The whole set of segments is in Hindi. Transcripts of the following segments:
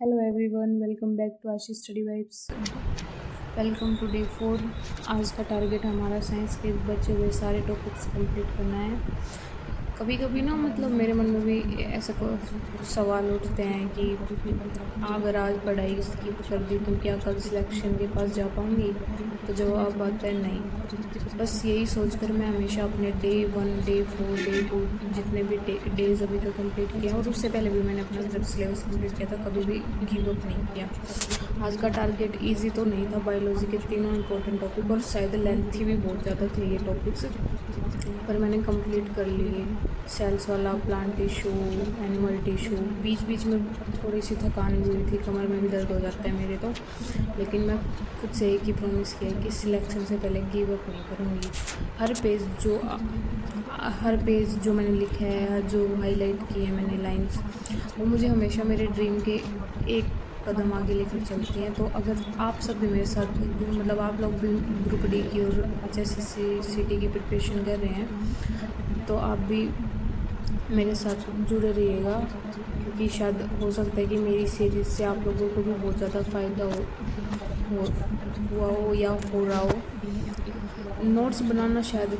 Hello everyone, welcome back to Ashi study vibes. Welcome to day 4। आज का टारगेट हमारा साइंस के बचे हुए सारे टॉपिक्स कंप्लीट करना है। कभी कभी ना मतलब मेरे मन में भी ऐसा सवाल उठते हैं कि अगर आज पढ़ाई स्किप कर दी तो क्या कल सिलेक्शन के पास जा पाऊँगी। तो जवाब आता है नहीं। बस यही सोचकर मैं हमेशा अपने डे 1, डे 4, डे 2 जितने भी डेज़ अभी तक कंप्लीट किए हैं, और उससे पहले भी मैंने अपना जब सिलेबस कंप्लीट किया था कभी भी गिव अप नहीं किया। आज का टारगेट इजी तो नहीं था, बायोलॉजी के तीनों इंपॉर्टेंट टॉपिक और शायद लेंथी भी बहुत ज़्यादा थे ये टॉपिक्स, पर मैंने कंप्लीट कर लिए। सेल्स वाला, प्लांट टिश्यू, एनिमल टिश्यू, बीच बीच में थोड़ी सी थकान भी हुई थी, कमर में भी दर्द हो जाता है मेरे तो। लेकिन मैं खुद से एक ही प्रॉमिस किया कि सिलेक्शन से पहले गिव अप नहीं करूँगी। हर पेज जो मैंने लिखा है, जो हाईलाइट किए हैं मैंने लाइंस, वो मुझे हमेशा मेरे ड्रीम के एक कदम आगे लेकर चलती हैं। तो अगर आप सब भी मेरे साथ मतलब आप लोग भी ग्रुप डी की और HSC की प्रिपरेशन कर रहे हैं, तो आप भी मेरे साथ जुड़े रहिएगा, क्योंकि शायद हो सकता है कि मेरी सीरीज़ से आप लोगों को भी बहुत ज़्यादा फ़ायदा हो हुआ हो या हो रहा हो। नोट्स बनाना शायद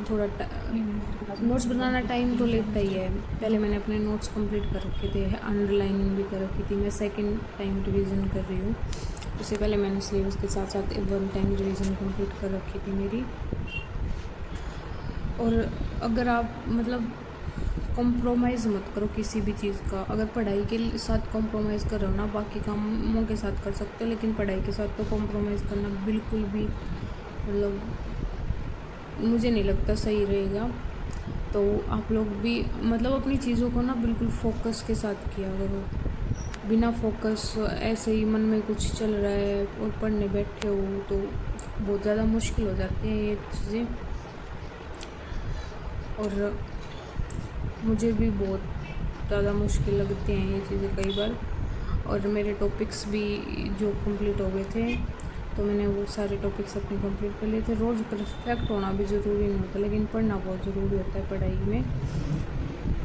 नोट्स बनाना टाइम तो लेता ही है। पहले मैंने अपने नोट्स कंप्लीट कर रखे थे, अंडरलाइनिंग भी कर रखी थी। मैं सेकंड टाइम रिवीजन कर रही हूँ। उससे पहले मैंने सिलेबस के साथ साथ 1 टाइम रिवीजन कंप्लीट कर रखी थी मेरी। और अगर आप मतलब कॉम्प्रोमाइज़ मत करो किसी भी चीज़ का। अगर पढ़ाई के साथ कॉम्प्रोमाइज़ कर रहे हो ना, बाकी कामों के साथ कर सकते हो, लेकिन पढ़ाई के साथ तो कॉम्प्रोमाइज़ करना बिल्कुल भी मतलब मुझे नहीं लगता सही रहेगा। तो आप लोग भी मतलब अपनी चीज़ों को ना बिल्कुल फोकस के साथ किया करो। बिना फोकस ऐसे ही मन में कुछ चल रहा है और पढ़ने बैठे हो तो बहुत ज़्यादा मुश्किल हो जाती हैं ये चीज़ें। और मुझे भी बहुत ज़्यादा मुश्किल लगती हैं ये चीज़ें कई बार। और मेरे टॉपिक्स भी जो कंप्लीट हो गए थे, तो मैंने वो सारे टॉपिक्स अपने कंप्लीट कर लिए थे। रोज़ परफेक्ट होना भी ज़रूरी नहीं होता, लेकिन पढ़ना बहुत ज़रूरी होता है पढ़ाई में।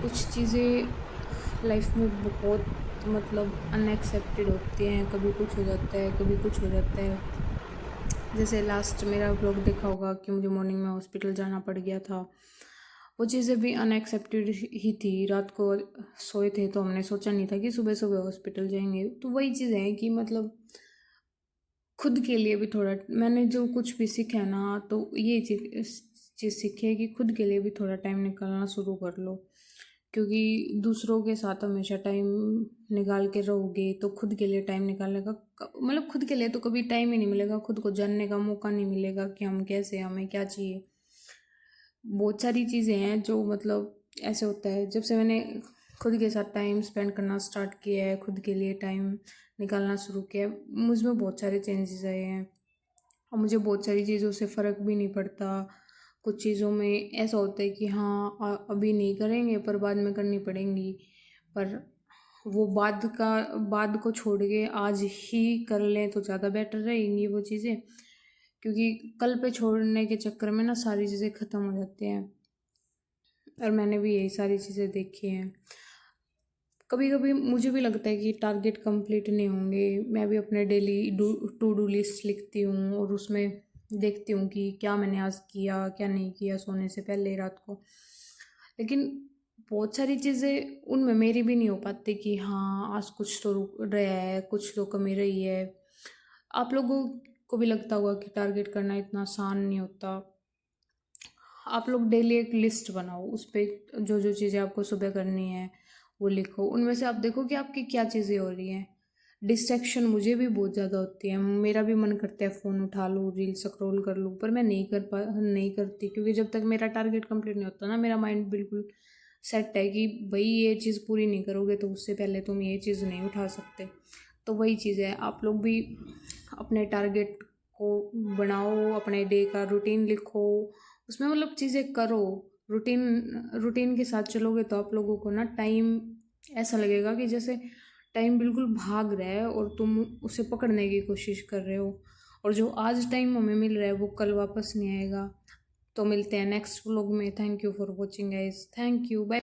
कुछ चीज़ें लाइफ में बहुत मतलब अनएक्सेप्टेड होती हैं, कभी कुछ हो जाता है, कभी कुछ हो जाता है। जैसे लास्ट मेरा व्लॉग देखा होगा कि मुझे मॉर्निंग में हॉस्पिटल जाना पड़ गया था। वो चीज़ें भी अनएक्सेप्टेड ही थी। रात को सोए थे तो हमने सोचा नहीं था कि सुबह सुबह हॉस्पिटल जाएंगे। तो वही चीज़ है कि मतलब खुद के लिए भी थोड़ा, मैंने जो कुछ भी सीखा है ना, तो ये चीज़ सीखी है कि खुद के लिए भी थोड़ा टाइम निकालना शुरू कर लो। क्योंकि दूसरों के साथ हमेशा टाइम निकाल के रहोगे तो खुद के लिए टाइम निकालने का मतलब खुद के लिए तो कभी टाइम ही नहीं मिलेगा। खुद को जानने का मौका नहीं मिलेगा कि हम कैसे, हमें क्या चाहिए। बहुत सारी चीज़ें हैं जो मतलब ऐसे होता है। जब से मैंने खुद के साथ टाइम स्पेंड करना स्टार्ट किया है, खुद के लिए टाइम निकालना शुरू किया है, मुझ में बहुत सारे चेंजेस आए हैं। और मुझे बहुत सारी चीज़ों से फ़र्क भी नहीं पड़ता। कुछ चीज़ों में ऐसा होता है कि हाँ अभी नहीं करेंगे पर बाद में करनी पड़ेंगी, पर वो बाद को छोड़ के आज ही कर लें तो ज़्यादा बेटर रहेंगी वो चीज़ें। क्योंकि कल पे छोड़ने के चक्कर में ना सारी चीज़ें ख़त्म हो जाती हैं। और मैंने भी यही सारी चीज़ें देखी हैं। कभी कभी मुझे भी लगता है कि टारगेट कंप्लीट नहीं होंगे। मैं भी अपने डेली टू डू लिस्ट लिखती हूँ और उसमें देखती हूँ कि क्या मैंने आज किया, क्या नहीं किया सोने से पहले रात को। लेकिन बहुत सारी चीज़ें उनमें मेरी भी नहीं हो पाती कि हाँ आज कुछ तो रुक रहा है, कुछ तो कमी रही है। आप लोगों को भी लगता होगा कि टारगेट करना इतना आसान नहीं होता। आप लोग डेली एक लिस्ट बनाओ, उस पर जो जो चीज़ें आपको सुबह करनी है वो लिखो। उनमें से आप देखो कि आपकी क्या चीज़ें हो रही हैं। डिस्ट्रैक्शन मुझे भी बहुत ज़्यादा होती है। मेरा भी मन करता है फ़ोन उठा लूँ, रील स्क्रॉल कर लूँ, पर मैं नहीं करती। क्योंकि जब तक मेरा टारगेट कंप्लीट नहीं होता ना, मेरा माइंड बिल्कुल सेट है कि भाई ये चीज़ पूरी नहीं करोगे तो उससे पहले तुम ये चीज़ नहीं उठा सकते। तो वही चीज़ है, आप लोग भी अपने टारगेट को बनाओ, अपने डे का रूटीन लिखो, उसमें मतलब चीज़ें करो। रूटीन रूटीन के साथ चलोगे तो आप लोगों को ना टाइम ऐसा लगेगा कि जैसे टाइम बिल्कुल भाग रहा है और तुम उसे पकड़ने की कोशिश कर रहे हो। और जो आज टाइम हमें मिल रहा है वो कल वापस नहीं आएगा। तो मिलते हैं नेक्स्ट व्लॉग में। Thank you for watching guys. Thank you, bye.